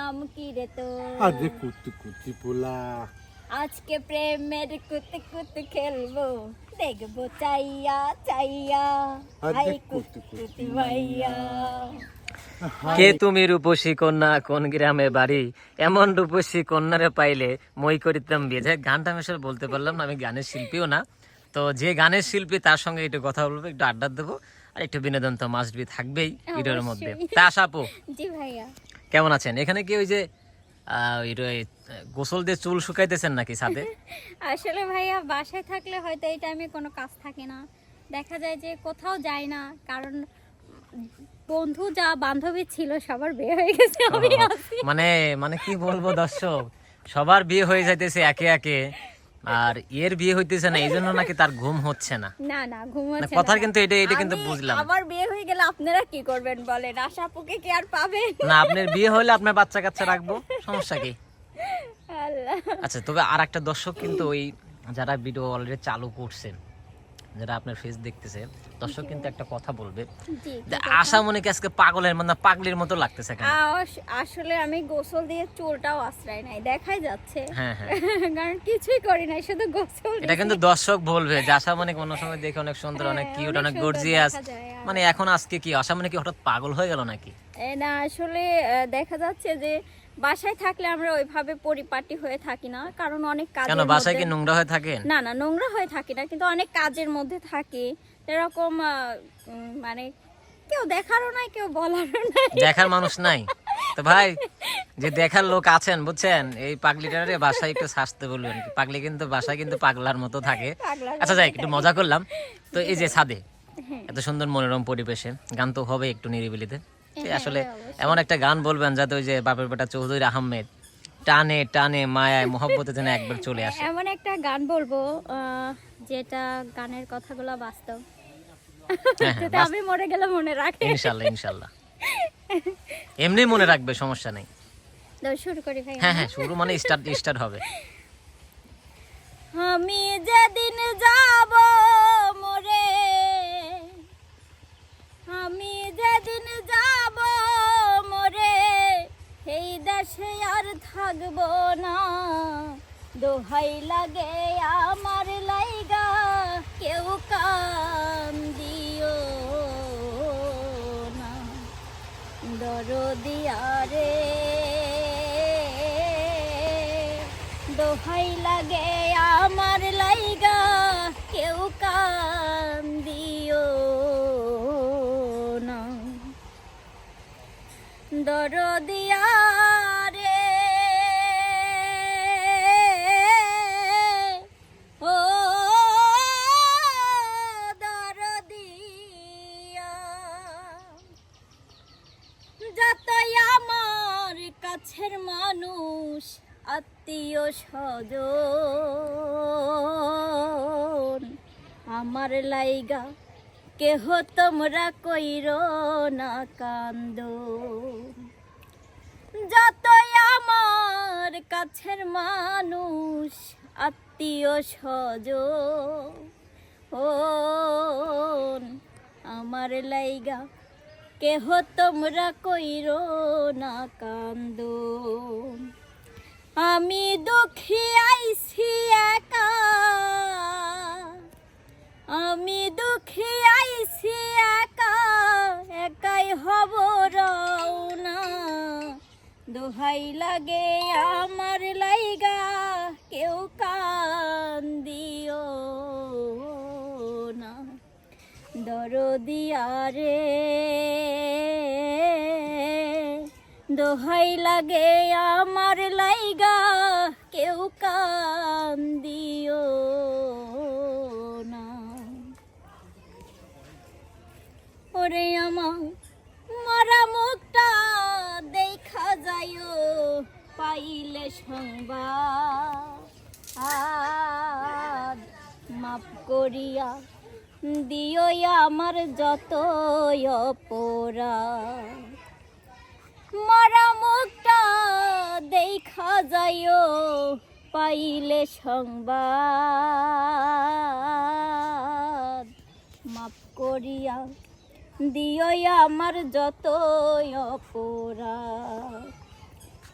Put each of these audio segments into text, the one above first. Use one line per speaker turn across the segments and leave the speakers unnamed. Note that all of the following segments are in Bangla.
নাম কি রে তোর?
আরে কুতু কুতি পোলা,
আজকে প্রেমের কুত কুত খেলবো, দেখবো চাইয়া চাইয়া,
আরে
হাই
কুত
কুত
কুত
কুত ভাইয়া।
কে তুমি রূপসী কন্যা কোন গ্রামে বাড়ি, এমন রূপসী কন্যারে পাইলে মই করিতাম বিয়ে। যে গানটা আমি আসলে বলতে পারলাম না, আমি গানের শিল্পীও না। তো যে গানের শিল্পী তার সঙ্গে একটু কথা বলবো, একটু আড্ডা দেবো, আর একটু বিনোদন তো মাস্ট বি থাকবেই ভিডিওর মধ্যে।
অবশ্যই।
তা আশা আপু
জি ভাইয়া।
কেমন আছেন? এখানে কি ওই যে গোসল দিয়ে চুল শুকাইতেছেন নাকি ছাদে?
আসলে ভাইয়া বাসায় থাকলে হয়তো এই টাইমে কোনো কাজ থাকে না, দেখা যায় যে কোথাও যায় না, কারণ বন্ধু যা বান্ধবী ছিল সবার বিয়ে হয়ে গেছে, আমি আছি।
মানে মানে কি বলবো দর্শক, সবার বিয়ে হয়ে যাইতেছে একে একে, আর এর বিয়ে হইতেছে না, এই জন্য নাকি তার ঘুম হচ্ছে না।
না না, ঘুমাচ্ছে
কথা
না।
কিন্তু এটা কিন্তু
আমি-
বুঝলাম।
আমার বিয়ে হয়ে গেলে আপনারা কি করবেন বলেন? আশা আপুকে কি আর পাবেন?
না, আপনার বিয়ে হলে আপনার বাচ্চা কাচ্চা রাখবো, সমস্যা কি?
আল্লাহ।
আচ্ছা, তবে আর একটা দর্শক কিন্তু ওই যারা ভিডিও অলরেডি চালু করছেন, যারা আপনার ফেস দেখতেছে, দর্শক কিন্তু একটা কথা বলবে
জি,
যে আশা মনে কি আজকে পাগলের মানে পাগলির মতো লাগতেছে কেন?
আসলে আমি গোসল দিয়ে চুলটাও আশ্রয় নাই, দেখাই যাচ্ছে।
হ্যাঁ হ্যাঁ,
কারণ কিছুই করি নাই, শুধু গোসল
এটা কিন্তু দর্শক বলবে যে আশা মনে কোনো সময় দেখে অনেক সুন্দর, অনেক
হ্যাঁ,
কিউট,
অনেক
অনেক
সুন্দর
গর্জিয়াস,
দেখা যায়। আর
মানে এখন আজকে কি আশা মনে কি হঠাৎ পাগল হয়ে গেল নাকি?
না আসলে দেখা যাচ্ছে যে বাসায় থাকলে আমরা ওইভাবে পরিপাটি হয়ে থাকি না, কারণ অনেক
কেন
কাজের
বাসায় কি
মধ্যে।
নোংরা হয়ে থাকেন?
না না, নোংরা হয়ে থাকি না, কিন্তু অনেক কাজের মধ্যে থাকি, এরকম মানে কেউ দেখারও নাই, কেউ বলারও নাই।
দেখার মানুষ নাই তো ভাই, যে দেখার লোক আছেন বুঝছেন, এই পাগলিটারে বাসায় একটু সাজতে বলবেন। পাগলি কিন্তু বাসায় কিন্তু পাগলার মতো থাকে।
পাগলার
আচ্ছা
মতো
যাই, একটু
থাকে।
মজা করলাম। তো এই যে ছাদে
হ্যাঁ।
এত সুন্দর মনোরম পরিবেশে গান তো হবে একটু নিরিবিলিতে, যে
হ্যাঁ,
আসলে
অবশ্যই।
এমন একটা গান বলবেন যাতে ওই যে বাপের বেটা চৌধুরী আহমেদ টানে টানে মায়ায় মোহব্বতে যেন একবার চলে আসে।
এমন একটা গান বলবো যেটা গানের কথাগুলো বাস্তব,
হ্যাঁ হ্যাঁ,
যেটা আমি মরে গেলে মনে রাখে।
ইনশাল্লাহ ইনশাল্লাহ, এমনি মনে রাখবে, সমস্যা নেই।
তো শুরু করি ভাই।
হ্যাঁ হ্যাঁ, শুরু মানে স্টার্ট স্টার্ট হবে।
আমি যেদিন যাব মরে, আমি যেদিন যাব মরে, এই দেশে আর থাকবো না, দোহাই লাগে আমার লাইগা কেউ কান দিও না, দরদিয়া রে, দোহাই লাগে আমার লাইগা কেউ কান দিও না, দরদিয়া রে, ও দরদিয়া, যতই আমার কাছের মানুষ আত্মীয় স্বজন, আমার লাইগা কেহ তোমরা কইরো না কান্দ, যতই আমার কাছের মানুষ আত্মীয় স্বজন, আমার লাইগা কেহ তোমরা কইরো না কান্দ, আমি দুঃখী আইছি একা, আমি দুঃখী আইছি একা, একাই হব রওনা, দোহাই লাগে আমার লাইগা কেউ কান দিও না, দরদিয়া রে, দোহাই লাগে আমার লাইগা কেউ কান দিও না, ওরে আমার মরা মুখটা দেখা যাইও পাইলে সংবাদ, মাপ করিয়া দিও আমার যত অপরাধ, মরা মুখটা দেখা যাইও পাইলে সংবাদ, মাপ করিয়া দিও আমার যত অপরাধ,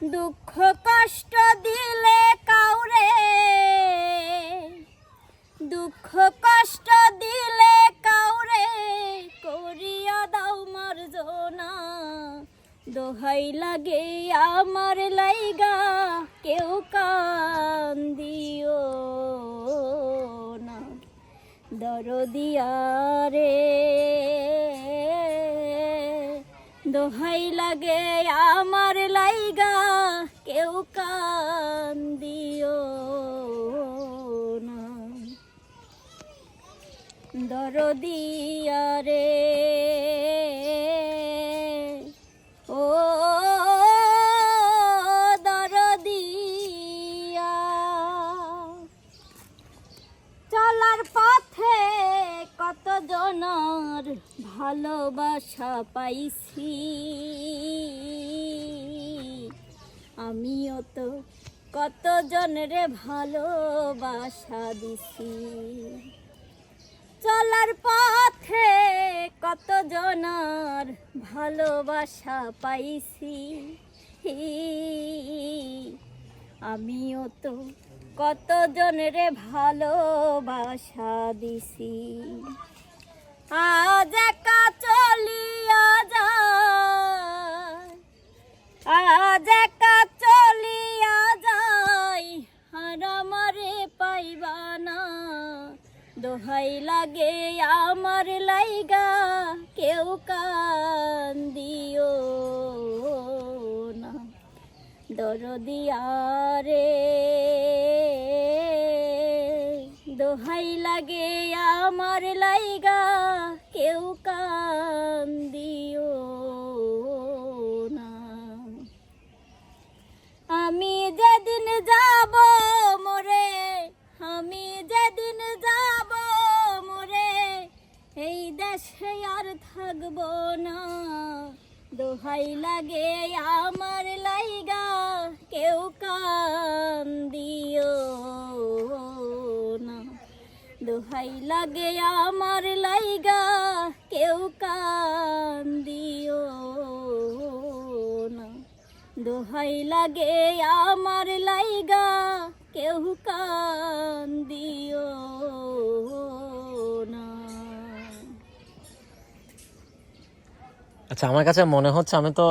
দুঃখ কষ্ট দিলে কাউরে, দুঃখ কষ্ট দিলে কাউরে করিয়া দাও মার্জনা, দোহাই লাগে আমার লাইগা কেউ কান্দিও না, দরদিয়া রে দোহাই লাগে আমার লাইগা কেউ কান্দিও না, দরদিয়া রে ও দরদিয়া। চলার পথে কত জনার ভালোবাসা পাইছি, আমিও তো কত জনরে ভালোবাসা দিছি। চলার পথে কত জনার ভালোবাসা পাইছি, আমিও তো কত জনরে ভালোবাসা দিছি। আজ একা চলিয়া যায়, আজ একা চলিয়া যাই, আর আমারে পাইবা না, দোহাই লাগে আমার লাইগা কেউ কান্দিও না, দরদিয়া রে দোহাই লাগে আমার লাইগা কেউ কান্দিও না। আমি যেদিন যাব মোরে, আমি যেদিন যাব মোরে, এই দেশে আর থাকবো না, দোহাই লাগে আমার লাইগা কেউ কান্দিও না, দোহাই লাগে আমার লাইগা কেউ কান্দিও না, দোহাই লাগে আমার লাইগা কেউ কান্দিও না।
আচ্ছা, আমার কাছে মনে হচ্ছে, আমি তো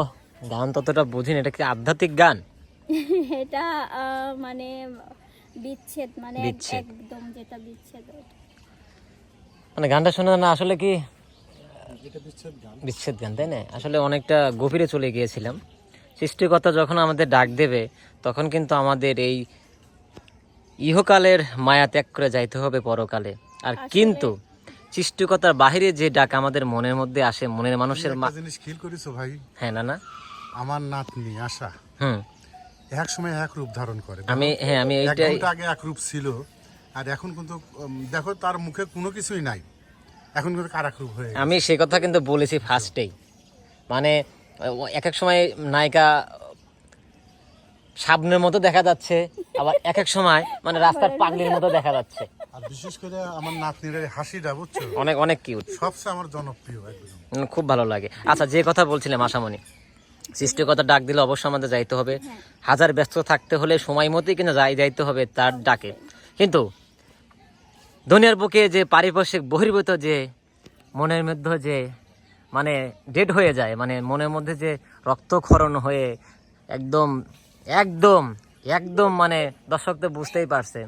গান ততটা বুঝিনি, এটা কি আধ্যাত্মিক গান?
এটা মানে বিচ্ছেদ, মানে
বিচ্ছেদ।
একদম যেটা বিচ্ছেদ ওটা।
মানে গানটা শুনে না আসলে কি
এটা বিচ্ছেদ গান।
বিচ্ছেদ গান, তাই না? আসলে অনেকটা গভীরে চলে গিয়েছিলাম। সৃষ্টিকর্তা যখন আমাদের ডাক দেবে তখন কিন্তু আমাদের এই ইহকালের মায়া ত্যাগ করে যাইতে হবে পরকালে। আর কিন্তু সৃষ্টিকর্তার বাহিরে যে ডাক আমাদের মনের মধ্যে আসে, মনের মানুষের
একটা জিনিস খেয়াল করেছো ভাই?
হ্যাঁ না না
আমার নাতনি আশা এক সময় এক রূপ ধারণ করে।
আমি
এক
এইটাই,
ঘন্টা আগে এক রূপ ছিল, আর এখন কিন্তু দেখো তার মুখে কোনো কিছুই নাই, এখন কিন্তু আর এক রূপ হয়ে গেছে।
আমি সে কথা কিন্তু বলেছি ফার্স্টেই। মানে এক এক সময় নায়িকা সাবনের মতো দেখা যাচ্ছে, আবার এক এক সময় মানে রাস্তার পাগলির মতো দেখা যাচ্ছে।
আর বিশেষ করে আমার নাতনির এই হাসিটা, বুঝছো,
অনেক অনেক কিউট,
সবচেয়ে আমার জনপ্রিয় একদম।
খুব ভালো লাগে। আচ্ছা, যে কথা বলছিলাম আশামণি, সৃষ্টিকর্তা ডাক দিলে অবশ্যই আমাদের যাইতে হবে। হাজার ব্যস্ত থাকতে হলে সময় মতোই কিন্তু যাইতে হবে তার ডাকে। কিন্তু দুনিয়ার বুকে যে পারিপার্শ্বিক বহির্ভূত যে মনের মধ্যে যে মানে ডেড হয়ে যায়, মানে মনের মধ্যে যে রক্তক্ষরণ হয়ে একদম একদম একদম মানে দর্শক তো বুঝতেই পারছে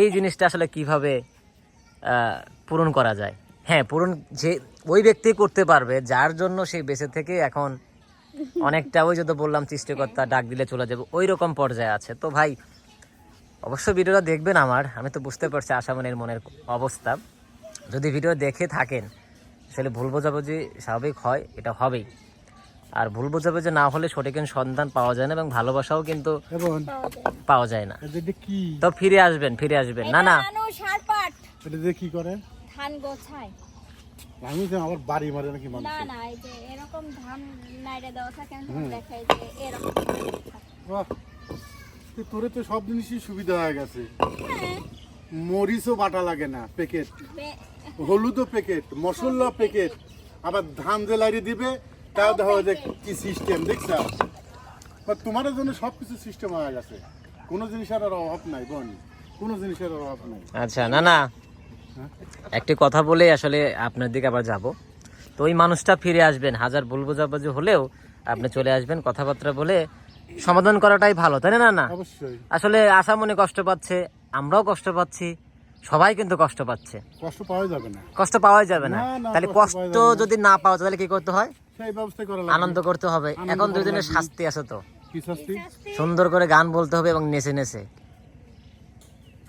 এই জিনিসটা আসলে কিভাবে পূরণ করা যায়। হ্যাঁ, পূরণ যে ওই ব্যক্তি করতে পারবে যার জন্য সেই বেঁচে থেকে এখন অনেকটা, ওই যদি বললাম সৃষ্টিকর্তা ডাক দিলে চলে যাবে, ওই রকম পর্যায়ে আছে। তো ভাই অবশ্যই ভিডিওটা দেখবেন আমার, আমি তো বুঝতে পারছি আশামণির মনের অবস্থা। যদি ভিডিও দেখে থাকেন, আসলে ভুল বোঝাবুঝি স্বাভাবিক হয়, এটা হবেই। আর ভুল বোঝাবুঝি না হলে সঠিক সন্ধান পাওয়া যায় না, এবং ভালোবাসাও কিন্তু পাওয়া যায় না।
কি
তো ফিরে আসবেন না না
এটা দিয়ে কি করে?
ধান গোছায়
আমি তো আমার বাড়ি মারে নাকি মানুষ?
না না, এই যে এরকম ধান নাইড়ে দেওয়া থাকে, দেখাই যে এরকম।
বাহ, তোরে তো সব জিনিসই সুবিধা হয়ে গেছে। মরিচও বাটা লাগে না, প্যাকেট, হলুদও প্যাকেট, মশলা প্যাকেট, আবার ধান জেলারি দিবে, তাও দেখো যে কি সিস্টেম, দেখছ? বা তোমার জন্য সবকিছু সিস্টেম হয়ে গেছে, কোনো জিনিসের আর অভাব নাই বোন, কোনো জিনিসের আর অভাব নাই।
আচ্ছা না না, একটি কথা বলে আসলে আপনার দিকে আবার যাব। তো ওই মানুষটা ফিরে আসবেন, হাজার ভুল বোঝাবুঝি হলেও আপনি চলে আসবেন, কথাবার্তা বলে সমাধান করাটাই ভালো, তাই না? না
অবশ্যই
আসলে আশা মনে কষ্ট পাচ্ছে, আমরাও কষ্ট পাচ্ছি, সবাই কিন্তু কষ্ট পাচ্ছে।
কষ্ট পাওয়া যাবে না,
কষ্ট পাওয়া যাবে না,
না, না,
তাহলে
কষ্ট
কষ্ট
পাওয়া যাবে না।
যদি না পাওয়া যায় তাহলে কি করতে হয়?
সেই ব্যবস্থা করা লাগবে।
আনন্দ করতে হবে।
আনন্দ
এখন
করা
দুজনের
লাগবে।
শাস্তি আছে তো,
কি শাস্তি?
সুন্দর করে গান বলতে হবে এবং নেচে নেচে।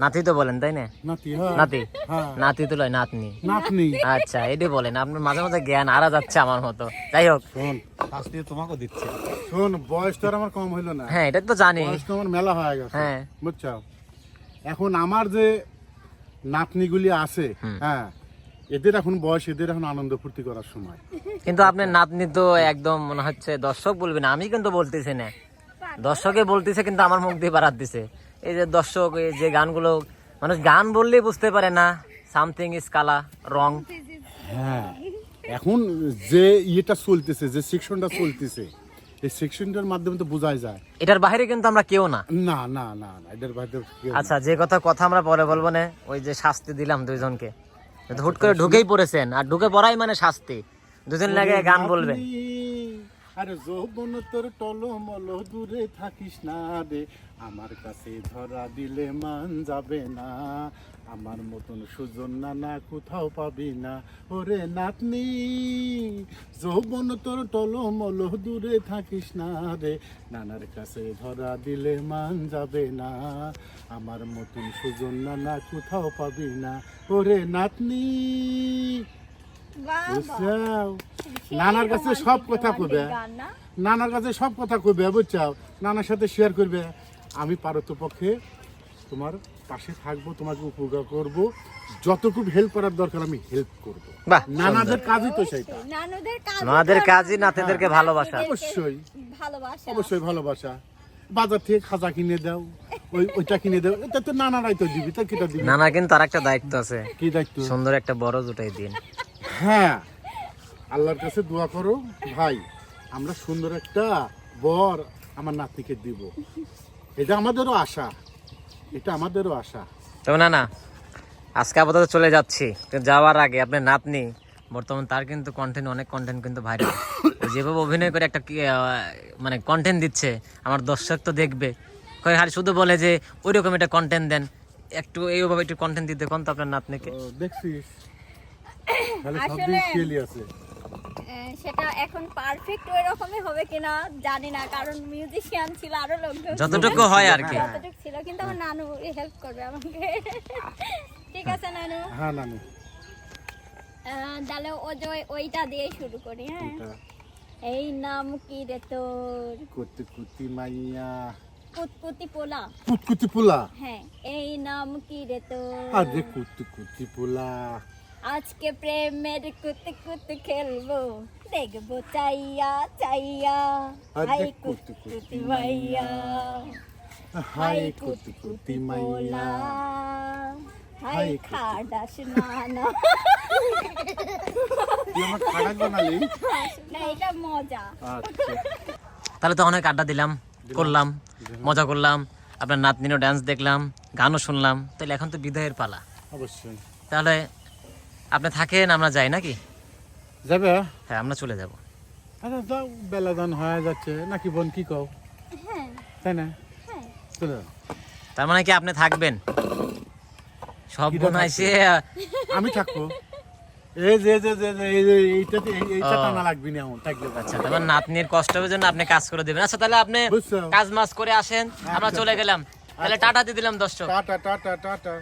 নাতি তো বলেন তাই না?
নাতি, হ্যাঁ
নাতি,
হ্যাঁ
নাতি তো লয় নাতনি।
নাতনি।
আচ্ছা এটি বলেন, আপনার মাঝে মাঝে জ্ঞান হারা যাচ্ছে আমার মতো। যাই হোক,
শোন, শাস্তি তোমাকে দিচ্ছে। শোন, বয়স তো আর আমার কম হইলো না,
হ্যাঁ এটা তো জানি।
বয়স তো আমার মেলা হয়ে গেছে,
হ্যাঁ।
বুঝছো? এখন আমার যে নাতনিগুলি আছে, হ্যাঁ, এদের এখন বয়স, এদের এখন আনন্দ ফুর্তি করার সময়।
কিন্তু আপনার নাতনি তো একদম মনে হচ্ছে দর্শক বলবে না, আমি কিন্তু বলতেছি না, দর্শকে বলতেছে, কিন্তু আমার মুখ দিয়ে বাড়াত দিছে। এই যে দর্শক, এই যে গানগুলো মানুষ গান বললেই বুঝতে পারে না, সামথিং ইজ কালা রং।
হ্যাঁ, এখন যে ইয়েটা চলতেছে, যে সেকশনটা চলতেছে, এই সেকশনটার মাধ্যমে তো বোঝাই যায়।
এটার বাইরে কিন্তু আমরা কেউ না।
না না না না, এদের বাইরে কেউ না।
আচ্ছা যে কথা আমরা পরে বলবো না, ওই যে শাস্তি দিলাম দুইজনকে, তো হুট করে ঢুকেই পড়েছেন, আর ঢুকে পড়াই মানে শাস্তি, দুজন লাগে গান বলবেন।
আরে যৌবন তোর টলমল, দূরে থাকিস না রে, আমার কাছে ধরা দিলে মান যাবে না, আমার মতন সুজন না কোথাও পাবি না, ওরে নাতনি যৌবন তোর টলমল, দূরে থাকিস না রে, নানার কাছে ধরা দিলে মান যাবে না, আমার মতন সুজন না কোথাও পাবি না, ওরে নাতনি। বুঝছাও, নানার কাছে সব কথা কইবে, নানার কাছে সব কথা কইবে, বুঝছাও, নানার সাথে শেয়ার করবে। আমি পারতপক্ষে তোমার পাশে থাকবো, তোমাকে উপকার করব, যতটুকু হেল্প করার দরকার আমি হেল্প করব।
বাহ,
নানাদের কাজই তো সেটা।
আমাদের কাজই নাতিদেরকে ভালোবাসা।
অবশ্যই
ভালোবাসা।
অবশ্যই ভালোবাসা। বাজার থেকে খাজা কিনে দাও, ওইটা কিনে দাও, এটা তো নানারাই তো দিবি, তা কিটা দিবি?
নানা কিন্তু আর একটা দায়িত্ব আছে,
কি দায়িত্ব?
সুন্দর একটা বড় জুটাই দিন।
হ্যাঁ, আল্লাহর কাছে দোয়া করো ভাই, আমরা সুন্দর একটা বর আমার নাতনিকে দিব, এটা আমাদেরও আশা, এটা আমাদেরও আশা।
তবে না আজকে আপাতত চলে যাচ্ছি, তো যাওয়ার আগে আপনার নাতনি বর্তমান তার কিন্তু অনেক কন্টেন্ট কিন্তু ভাইরাল, যেভাবে অভিনয় করে একটা মানে কন্টেন্ট দিচ্ছে, আমার দর্শক তো দেখবে, খালি শুধু বলে যে ওই রকম একটা কন্টেন্ট দেন, একটু এইভাবে একটু কন্টেন্ট দিতে কোন তো আপনার নাতনিকে।
ও, দেখছিস তাহলে সব দিক খেয়ালি আছে।
সেটা এখন পারফেক্ট ওই রকমই হবে কিনা জানি না, কারণ মিউজিশিয়ান ছিল, আরো লোকজন
যতটুকু হয় আর কি।
যতটুকু ছিল, কিন্তু আমার নানু হেল্প করবে আমাকে। ঠিক আছে নানু,
হ্যাঁ নানু,
তাহলে ওইটা দিয়ে শুরু করি। হ্যাঁ,
এটা
এই নাম কি রে তোর?
কুতকুতি মাইয়া,
কুতকুতি পোলা।
কুতকুতি পোলা।
হ্যাঁ, এই নাম কি রে তোর?
আরে কুতকুতি পোলা,
আজকে প্রেমের কুতকুত খেলবো, দেখবো চাইয়া চাইয়া, হাই কুতকুতি মাইয়া, হাই কুতকুতি পোলা, হাই খাডাস নানা।
তুই আমার খারাপ বানালি।
না, এটা মজা।
আচ্ছা,
তাহলে তো অনেক আড্ডা দিলাম, করলাম, মজা করলাম, আপনার নাতনিরও ডান্স দেখলাম, গানও শুনলাম, তাহলে এখন তো বিদায়ের পালা।
অবশ্যই
তাহলে আপনি থাকেন, আমরা যাই নাকি?
যাবে?
হ্যাঁ আমরা চলে যাব।
আচ্ছা যাও, বেলা দান হয়ে যাচ্ছে নাকি বোন, কি কও?
হ্যাঁ
তাই না?
হ্যাঁ।
চলে যাও।
তার মানে কি আপনি থাকবেন? সব
কিরা
বোন আইসে
আমি থাকবো, এই যে যে যে যে এই যে এইটা
ও।
টানা লাগবি না এখন থাকলে।
আচ্ছা, তারপর নাতনির কষ্ট হবে জন্য আপনি কাজ করে দেবেন। আচ্ছা তাহলে আপনি
বুঝছো?
কাজ মাজ করে আসেন, আমরা চলে গেলাম, তাহলে টাটা দিয়ে দিলাম দর্শক।
Tata tata tata.